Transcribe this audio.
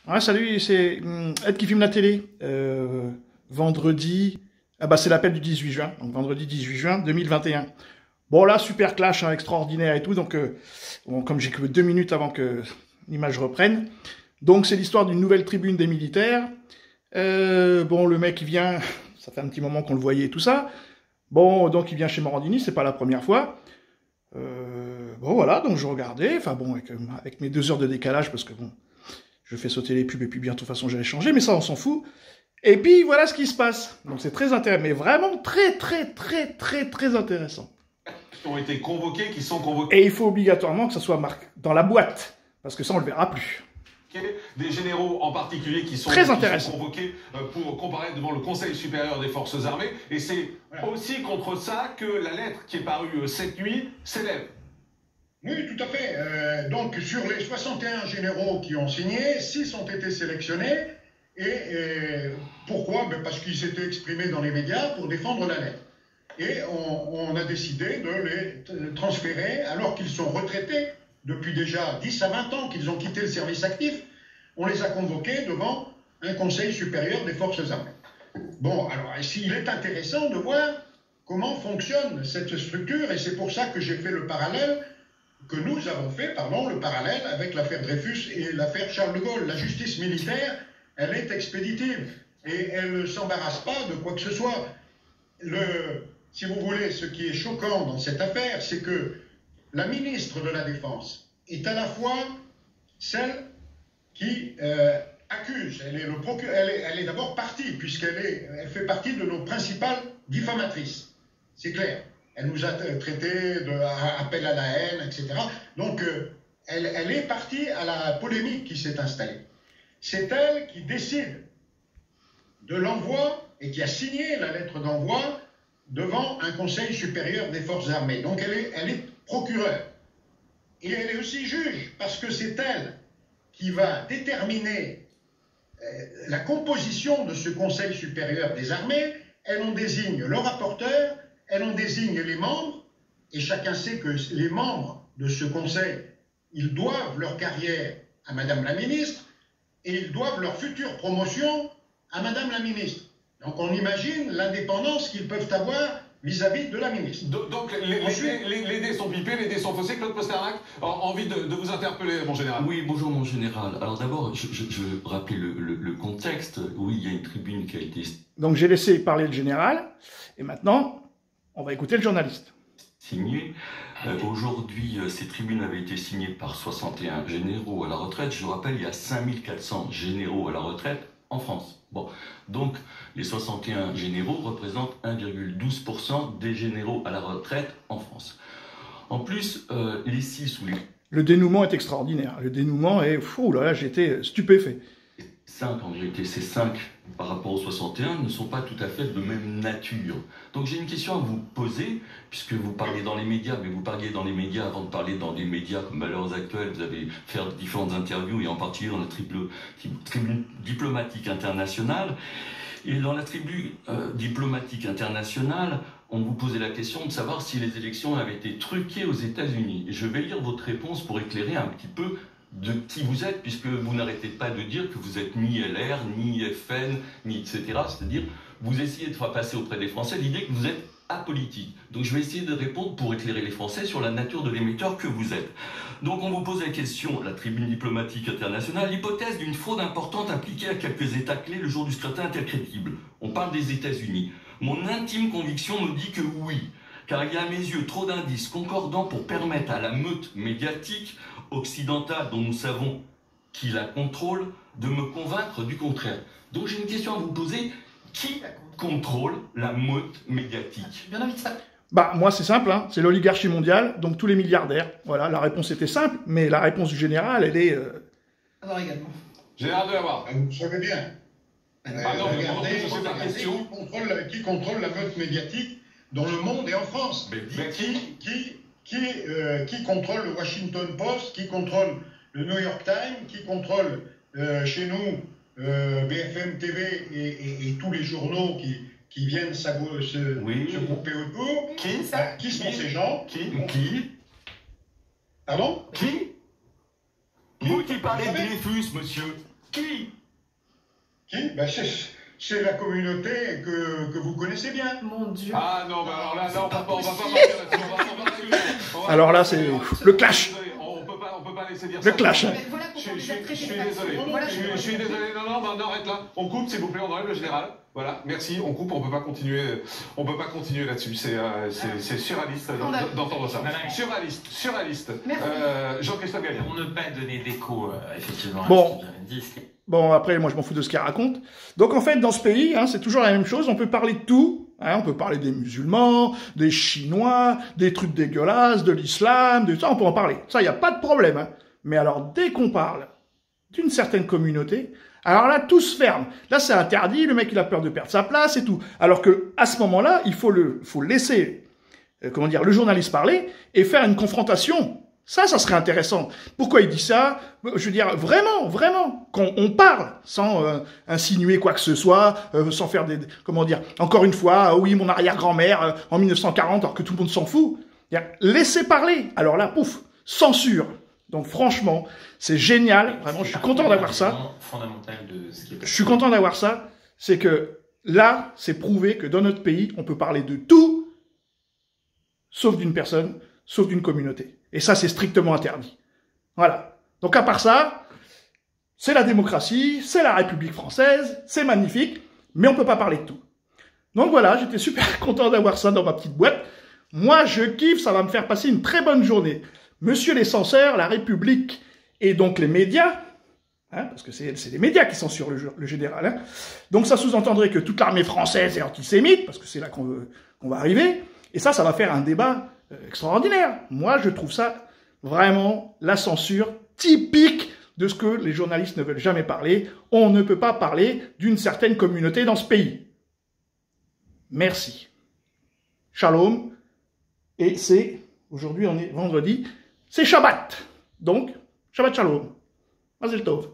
Ouais, salut, c'est Ed qui filme la télé. Vendredi, ah bah c'est l'appel du 18 juin, donc vendredi 18 juin 2021. Bon là, super clash, hein, extraordinaire et tout, donc bon, comme j'ai que 2 minutes avant que l'image reprenne. Donc c'est l'histoire d'une nouvelle tribune des militaires. Bon, le mec il vient, ça fait un petit moment qu'on le voyait et tout ça. Bon, donc il vient chez Morandini, c'est pas la première fois. Bon voilà, donc je regardais, enfin bon, avec mes 2 heures de décalage, parce que bon, je fais sauter les pubs et puis bientôt de toute façon j'allais changer, mais ça on s'en fout. Et puis voilà ce qui se passe. Donc c'est très intéressant, mais vraiment très intéressant. Qui ont été convoqués, qui sont convoqués. Et il faut obligatoirement que ça soit marqué dans la boîte, parce que ça on le verra plus. Des généraux en particulier qui sont convoqués pour comparaître devant le Conseil supérieur des forces armées. Et c'est aussi contre ça que la lettre qui est parue cette nuit s'élève. Oui, tout à fait. Donc, sur les 61 généraux qui ont signé, 6 ont été sélectionnés. Et pourquoi? Parce qu'ils s'étaient exprimés dans les médias pour défendre la lettre. Et on a décidé de les transférer, alors qu'ils sont retraités depuis déjà 10 à 20 ans, qu'ils ont quitté le service actif. On les a convoqués devant un Conseil supérieur des forces armées. Bon, alors, il est intéressant de voir comment fonctionne cette structure, et c'est pour ça que j'ai fait le parallèle, que nous avons fait, pardon, le parallèle avec l'affaire Dreyfus et l'affaire Charles de Gaulle. La justice militaire, elle est expéditive et elle ne s'embarrasse pas de quoi que ce soit. Si vous voulez, ce qui est choquant dans cette affaire, c'est que la ministre de la Défense est à la fois celle qui accuse. Elle est d'abord partie, puisqu'elle fait partie de nos principales diffamatrices. C'est clair. Elle nous a traités d'appel à la haine, etc. Donc, elle est partie à la polémique qui s'est installée. C'est elle qui décide de l'envoi et qui a signé la lettre d'envoi devant un Conseil supérieur des forces armées. Donc, elle est procureure. Et elle est aussi juge, parce que c'est elle qui va déterminer la composition de ce Conseil supérieur des armées. Elle en désigne le rapporteur, elle en désigne les membres, et chacun sait que les membres de ce conseil, ils doivent leur carrière à Madame la ministre, et ils doivent leur future promotion à Madame la ministre. Donc on imagine l'indépendance qu'ils peuvent avoir vis-à-vis de la ministre. Donc les dés sont pipés, les dés sont faussés. Claude Posternac, envie de vous interpeller, mon général. Oui, bonjour mon général. Alors d'abord, je veux rappeler le contexte. Oui, il y a une tribune qui a été... Donc j'ai laissé parler le général, et maintenant, on va écouter le journaliste. Signé. Aujourd'hui, ces tribunes avaient été signées par 61 généraux à la retraite. Je vous rappelle, il y a 5400 généraux à la retraite en France. Bon, donc les 61 généraux représentent 1,12% des généraux à la retraite en France. En plus, les 6 ou les... Le dénouement est extraordinaire. Le dénouement est... Fou, là, j'étais stupéfait. 5, en vérité, ces 5 par rapport aux 61 ne sont pas tout à fait de même nature. Donc j'ai une question à vous poser, puisque vous parlez dans les médias, mais vous parliez dans les médias avant de parler dans des médias comme Valeurs Actuelles, vous avez fait différentes interviews, et en particulier dans la tribune diplomatique internationale. Et dans la tribune diplomatique internationale, on vous posait la question de savoir si les élections avaient été truquées aux États-Unis. Et je vais lire votre réponse pour éclairer un petit peu de qui vous êtes, puisque vous n'arrêtez pas de dire que vous êtes ni LR, ni FN, ni etc. C'est-à-dire, vous essayez de faire passer auprès des Français l'idée que vous êtes apolitique. Donc je vais essayer de répondre pour éclairer les Français sur la nature de l'émetteur que vous êtes. Donc on vous pose la question, la tribune diplomatique internationale, l'hypothèse d'une fraude importante appliquée à quelques États clés le jour du scrutin est-elle crédible? On parle des États-Unis. Mon intime conviction me dit que oui, car il y a à mes yeux trop d'indices concordants pour permettre à la meute médiatique occidentale, dont nous savons qui la contrôle, de me convaincre du contraire. Donc j'ai une question à vous poser. Qui contrôle la meute médiatique? Bien envie de ça. Bah, moi, c'est simple, hein, c'est l'oligarchie mondiale, donc tous les milliardaires. Voilà, la réponse était simple, mais la réponse du général, elle est... Alors également. Général de la Barre. Vous savez bien. Regardez qui contrôle la meute médiatique dans le monde et en France. Mais Qui contrôle le Washington Post, qui contrôle le New York Times, qui contrôle chez nous BFM TV et tous les journaux qui viennent se grouper autour. Qui sont ces gens? Qui Pardon? Qui? Vous qui parlez de Dreyfus, monsieur. Qui? Qui? Ben, c'est la communauté que vous connaissez bien. Mon Dieu. Ah non, mais alors là, on va pas partir là-dessus. Alors là, c'est le clash. On peut pas laisser dire Le ça. clash. Voilà pourquoi Je vous êtes suis traité de désolé. facile. Je suis désolé. Non, arrête là. On coupe, s'il vous plaît, on enlève le général. Voilà, merci, on coupe, on peut pas continuer là-dessus. C'est surréaliste d'entendre ça. Surréaliste. Jean-Christophe Gallienne. Pour ne pas donner d'écho, effectivement, Bon. à ce que j'avais dit. Bon, après, moi, je m'en fous de ce qu'il raconte. Donc, en fait, dans ce pays, hein, c'est toujours la même chose. On peut parler de tout. Hein, on peut parler des musulmans, des Chinois, des trucs dégueulasses, de l'islam, de ça, on peut en parler. Ça, il n'y a pas de problème. Hein. Mais alors, dès qu'on parle d'une certaine communauté, alors là, tout se ferme. Là, c'est interdit. Le mec, il a peur de perdre sa place et tout. Alors que, à ce moment-là, il faut laisser, le journaliste parler et faire une confrontation. Ça serait intéressant. Pourquoi il dit ça? Je veux dire, vraiment, quand on parle, sans insinuer quoi que ce soit, sans faire encore une fois, oui, mon arrière-grand-mère, en 1940, alors que tout le monde s'en fout. Laissez parler. Alors là, pouf, censure. Donc franchement, c'est génial. Vraiment, je suis content d'avoir ça. Fondamental de ce qui est... Je suis content d'avoir ça. C'est que là, c'est prouvé que dans notre pays, on peut parler de tout, sauf d'une personne, sauf d'une communauté. Et ça, c'est strictement interdit. Voilà. Donc à part ça, c'est la démocratie, c'est la République française, c'est magnifique, mais on peut pas parler de tout. Donc voilà, j'étais super content d'avoir ça dans ma petite boîte. Moi, je kiffe, ça va me faire passer une très bonne journée. Monsieur les censeurs, la République et donc les médias, hein, parce que c'est les médias qui censurent le général, hein. Donc ça sous-entendrait que toute l'armée française est antisémite, parce que c'est là qu'on va arriver, et ça va faire un débat extraordinaire. Moi, je trouve ça vraiment la censure typique de ce que les journalistes ne veulent jamais parler. On ne peut pas parler d'une certaine communauté dans ce pays. Merci. Shalom. Et aujourd'hui, on est vendredi, c'est Shabbat. Donc, Shabbat Shalom. Mazel Tov.